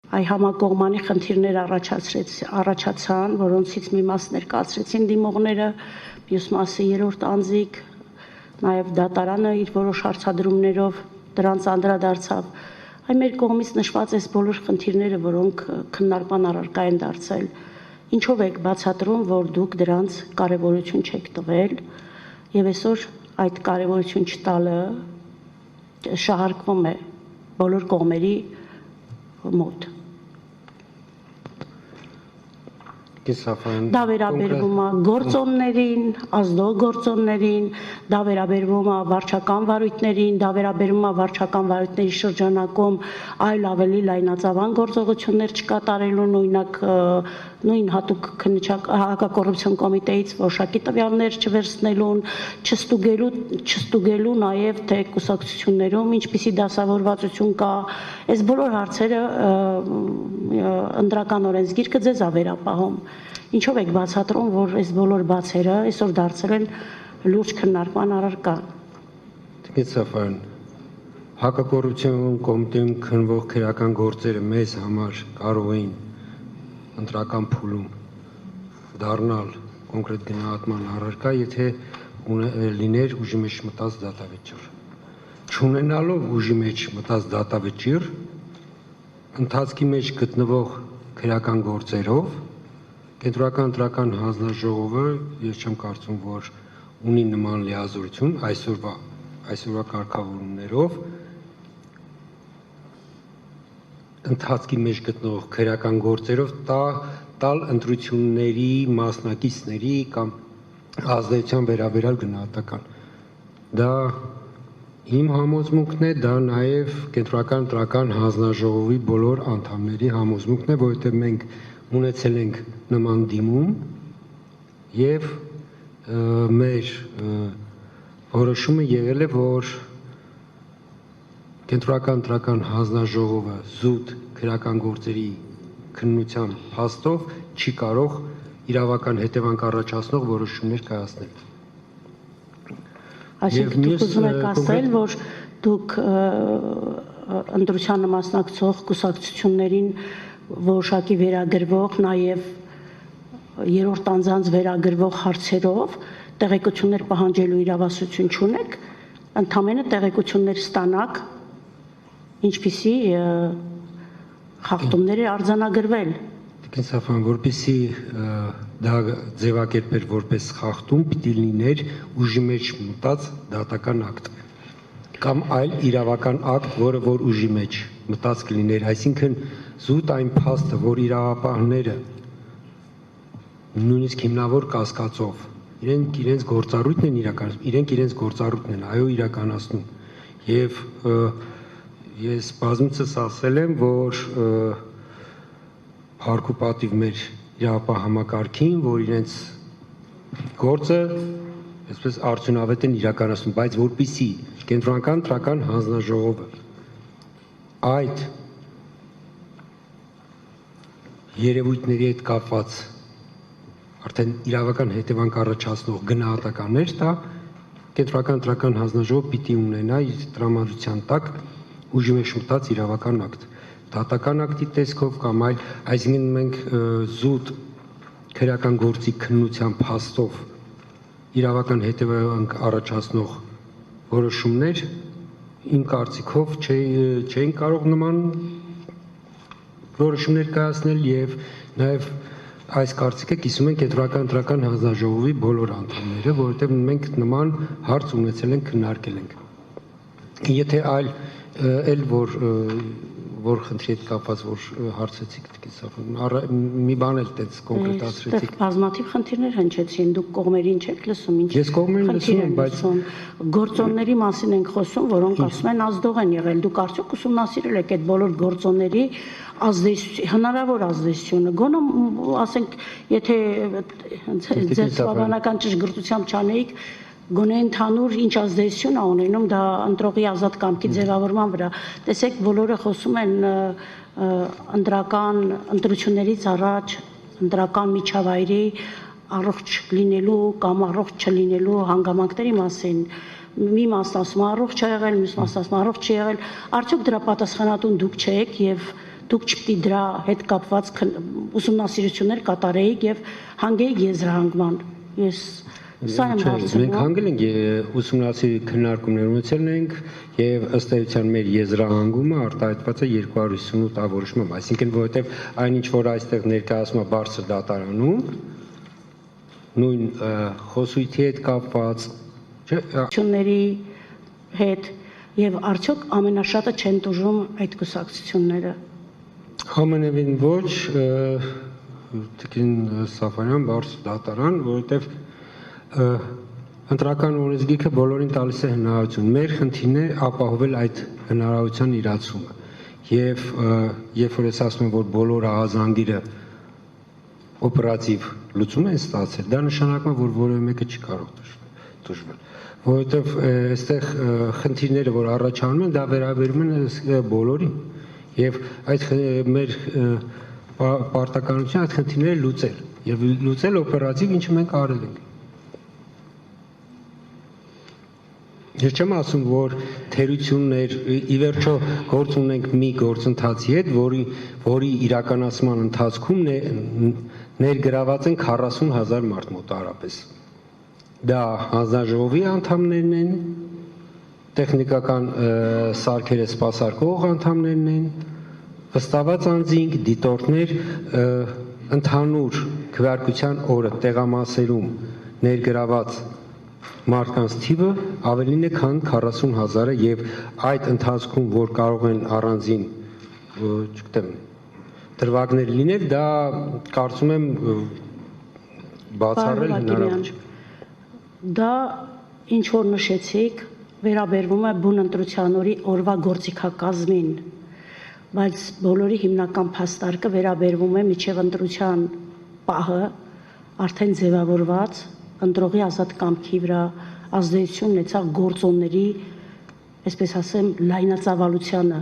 այ համակողմանի խնդիրներ առաջացան, որոնցից մի մաս ներկայացրեցին դիմողները, մյուս մասը երրորդ անձիկ, նաև դատարանը իր որոշ հարցադրումներով դրանց անդրադարձավ։ Այ մեր կողմից նշված այս բոլոր խնդիրները, որոնք քննարկման առարկա են դարձել, ինչով եք բացատրում, որ դուք դրանց կարևորություն չեք տվել, եւ այսօր այդ կարևորություն չտալը շահարկվում է բոլոր կողմերի մոտ։ Դա վերաբերվում է գործոններին, ազդող գործոններին, դա վերաբերվում է վարչական վարույթներին, դա վերաբերվում է վարչական վարույթների շրջանակում այլ ավելի լայնածավալ գործողություններ չկատարելու, օրինակ նույն հատուկ հակակոռուպցիոն կոմիտեից որոշակի տվյալներ չվերցնելուն, չստուգելու նաև թե կուսակցություններում ինչպիսի դասավորվածություն կա, այս բոլոր հարցերը ընտրական օրենսգիրքը ձեզ է վերապահում։ Ինչով եք բացատրում, որ այս բոլոր բացերը այսօր դարձել են լուրջ քննարկման առարկա։ Տիկին Սաֆարյան, հակակոռուպցիոն կոմիտեում քննվող քրեական գործերը մեզ համար կարող էին ընտրական փուլում դառնալ կոնկրետ գնահատման առարկա, եթե լիներ ուժի մեջ մտած դատավճիռ։ Չունենալով ուժի մեջ մտած դատավճիռ, ընթացքի մեջ գտնվող քրեական գործերով Կենտրոնական ընտրական հանձնաժողովը ես չեմ կարծում, որ ունի նման լիազորություն այսօրվա կարգավորումներով ընթացքի մեջ գտնող քրեական գործերով տալ ընտրությունների մասնակիցների կամ ազդեցության վերաբերյալ գնահատական։ Դա իմ համոզմունքն է, դա նաև Կենտրոնական ընտրական հանձնաժողովի բոլոր անդամների համոզմունքն է, որովհետև մենք ունեցել ենք նման դիմում եւ մեր որոշումը եղել է, որ Կենտրոնական ընտրական հանձնաժողովը զուտ քրեական գործերի քննության փաստով չի կարող իրավական հետևանք առաջացնող որոշումներ կայացնել։ Այսինքն դուք ուզում եք ասել, որ դուք ընտրությանը մասնակցող կուսակցություններին որոշակի վերագրվող, նաև երրորդ անձանց վերագրվող հարցերով տեղեկություններ պահանջելու իրավասություն չունեք, ընդամենը տեղեկություններ ստանաք, ինչպիսի խախտումներ է արձանագրվել։ Տիկին Սաֆարյան, որպեսզի դա ձևակերպեր որպես խախտում, պիտի լիներ ուժի մեջ մտած դատական ակտ կամ այլ իրավական ակտ, որը որ ուժի մեջ մտած կլիներ, այսինքն զուտ այն փաստը, որ իրավապահները նույնիսկ հիմնավոր կասկածով իրենց գործառույթն են իրականացնում, իրենք իրենց գործառույթն են այո իրականացնում եւ ես բազմիցս ասել եմ, որ փառք ու պատիվ մեր իրավապահ համակարգին, որ իրենց գործը այսպես արդյունավետ են իրականացնում, բայց որպեսզի Կենտրոնական ընտրական հանձնաժողովը այդ երևույթների հետ կապված արդեն իրավական հետևանք առաջացնող գնահատականներ տա, Կենտրոնական ընտրական հանձնաժողովը պիտի ունենա իր տրամադրության տակ ուժի մեջ մտած իրավական ակտ, դատական ակտի տեսքով կամ այլ, այսինքն մենք զուտ քրեական գործի քննության փաստով իրավական հետևանք առաջացնող որոշումներ իմ կարծիքով չէին կարող նման որոշումներ կայացնել եւ նաեւ այս կարծիքը կիսում են Կենտրոնական ընտրական հանձնաժողովի բոլոր անդամները, որովհետեւ մենք նման հարց ունեցել ենք, քննարկել ենք։ Եթե այլ որ խնդրի հետ կապված որ հարցեցիք Տիկին Սաֆարյան, մի բան էլ տենց կոնկրետացրեցիք։ Բազմաթիվ խնդիրներ հնչեցին, դուք կողմերին չեք լսում, ինչ։ Ես կողմերին լսում եմ, բայց գործոնների մասին ենք խոսում, որոնք ասում են ազդող են եղել։ Դուք արդյոք ուսումնասիրել եք այդ բոլոր գործոնների հնարավոր ազդեցությունը։ Գոնե ասենք, եթե ձեր սովորական ճշգրտությամբ չանեիք, գոնե ընդհանուր ինչ ազդեցություն է ունենում դա ընտրողի ազատ կամքի ձևավորման վրա։ Տեսեք, բոլորը խոսում են ընտրություններից առաջ ընտրական միջավայրի առողջ լինելու կամ առողջ չլինելու հանգամանքների մասին։ Մի մասն ասում է առողջ չի եղել, մյուս մասն ասում է առողջ չի եղել։ Արդյոք դրա պատասխանատուն դուք չեք եւ դուք չպետք է դրա հետ կապված ուսումնասիրություններ կատարեիք եւ հանգեիք եզրահանգման։ Ես սա եմ հարցնում։ Մենք հանգել ենք ուսումնասիրի քննարկումներ ունեցել ենք եւ ըստ էության մեր եզրահանգումը արտահայտված է 258 որոշմամբ, այսինքն որովհետեւ այնինչ որ այստեղ ներկայացվում է բարձր դատարանում նույն խոսույթի հետ կապված ությունների հետ եւ արդյոք ամենաշատը չեն տուժում այդ կուսակցությունները։ Ամենևին ոչ, Տիկին Սաֆարյան, բարձր դատարան, որովհետեւ ընտրական օրենսգիրքը բոլորին տալիս է հնարավորություն։ Մեր խնդիրն է ապահովել այդ հնարավորության իրացումը։ Եվ երբ որ ես ասում եմ, որ բոլոր ահազանգիրը օպերատիվ լուծում են ստացել, դա նշանակում է, որ որևէ մեկը չի կարող դժվել, որովհետև այստեղ խնդիրները, որ առաջանում են, դա վերաբերում են բոլորին, եւ այդ մեր պարտականությունը այդ խնդիրները լուծել, եւ լուծել օպերատիվ, ինչը մենք արել ենք։ Ես չեմ ասում, որ թերություններ, ի վերջո գործ ունենք մի գործընթացի հետ, որի իրականացման ընթացքում ներգրաված են 40,000 մարդ մոտավորապես։ Դա հանձնաժողովի անդամներն են, տեխնիկական սարքերը սպասարկող անդամներն են, վստահված անձինք, դիտորդներ, ընդհանուր քվեարկության օրը տեղամասերում ներգրաված մարդկանց թիվը ավելին է, քան 40,000-ը եւ այդ ընթացքում, որ կարող են առանձին, չգիտեմ, դրվագներ լինել, դա կարծում եմ բացառել հնարավոր չէ։ Դա ինչ որ նշեցիք, վերաբերվում է բուն ընտրության օրի օրվա գործիքակազմին, բայց բոլորի հիմնական փաստարկը վերաբերվում է միջև ընտրության պահը արդեն ձևավորված ընտրողի ազատ կամքի վրա ազդեցություն ունեցավ գործոնների, այսպես ասեմ, լայնածավալությանը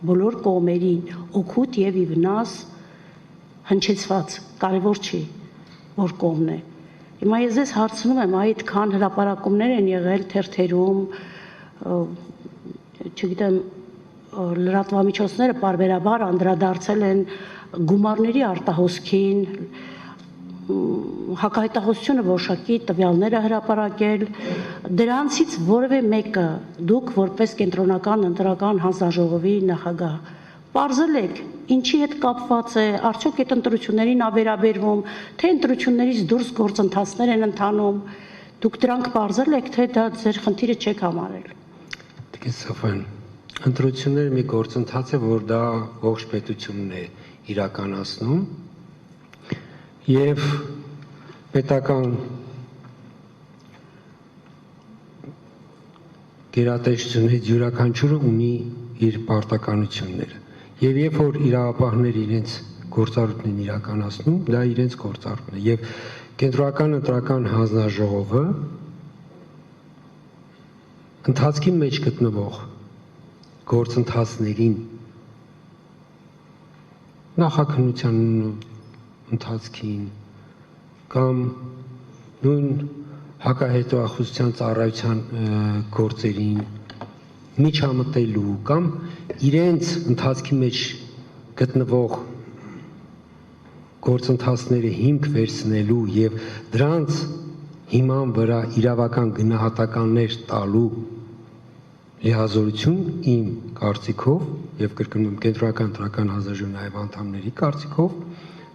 բոլոր կողմերին օգուտ եւ ի վնաս հնչեցված, կարևոր չի, որ կողմն է։ Հիմա ես ձեզ հարցնում եմ, այդքան հրապարակումներ են եղել թերթերում, չգիտեմ, լրատվամիջոցները պարբերաբար անդրադարձել են գումարների արտահոսքին, հակահայտաղությունը որոշակի տվյալները հրապարակել, դրանցից որևէ մեկը դուք որպես կենտրոնական ընտրական հանձնաժողովի նախագահ պարզել եք, ինչի հետ կապված է, արդյոք այդ ընտրություններին ավերաբերվում, թե ընտրություններից դուրս գործընթացներ են ընթանում, դուք դրանք պարզել եք, թե դա ձեր խնդիրը չեք համարել։ Տիկին Սաֆարյան, ընտրությունները մի գործընթաց է, որ դա ողջ պետությունն է իրականացնում եւ պետական գերատեսչությունից յուրաքանչյուրը ունի իր պարտականությունները եւ երբ որ իրավապահները իրենց գործառույթն են իրականացնում, դա իրենց գործառույթն է եւ կենտրոնական ընտրական հանձնաժողովը ընթացքի մեջ գտնվող գործընթացներին նախաքննության ընթացքին կամ նույն հակահետախուզության ծառայության գործերին միջամտելու կամ իրենց ընթացքի մեջ գտնվող գործընթացները հիմք վերցնելու եւ դրանց հիման վրա իրավական գնահատականներ տալու լիազորություն իմ կարծիքով եւ կրկնում կենտրոնական ընտրական հանձնաժողովի նաեւ անդամների կարծիքով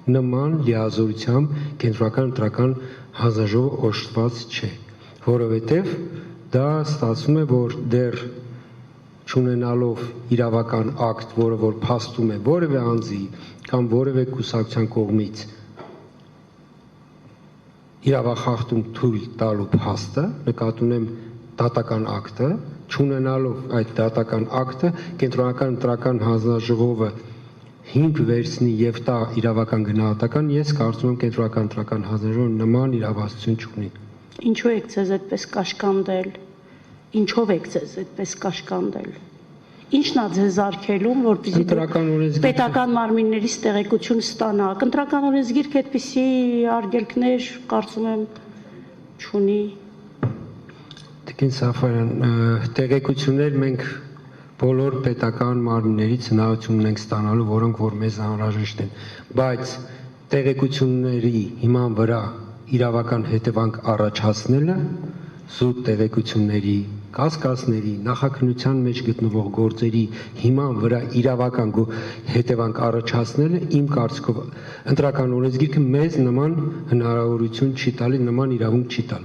նման լիազորությամբ կենտրոնական ընտրական հանձնաժողովը օժտված չէ, որովհետեւ դա ստացվում է, որ դեռ չունենալով իրավական ակտ, որը որ փաստում է որևէ անձի կամ որևէ կուսակցության կողմից իրավախախտում թույլ տալու փաստը, նկատի ունեմ դատական ակտը, չունենալով այդ դատական ակտը, կենտրոնական ընտրական հանձնաժողովը հիմք վերցնի եւ տա իրավական գնահատական, ես կարծում եմ կենտրոնական ընտրական հանձնաժողովը նման իրավասություն չունի։ Ինչու եք ձեզ այդպես կաշկանդել։ Ինչով եք ձեզ այդպես կաշկանդել։ Ինչն է ձեզ արգելում, որպեսզի պետական մարմիններից տեղեկություն ստանաք։ Ընտրական օրենսգիրքը այդպիսի արգելքներ, կարծում եմ, չունի։ Տիկին Սաֆարյան, տեղեկություններ մենք բոլոր պետական մարմիններից հնարավորություն ունենք ստանալու, որոնք որ մեզ անհրաժեշտ են, բայց տեղեկությունների հիման վրա իրավական հետևանք առաջացնելը զուտ տեղեկությունների, կասկածների, նախաքննության մեջ գտնվող գործերի հիման վրա իրավական հետևանք առաջացնելը իմ կարծիքով ընտրական օրենսգիրքը մեզ նման հնարավորություն չի տալի, նման իրավունք չի տալի։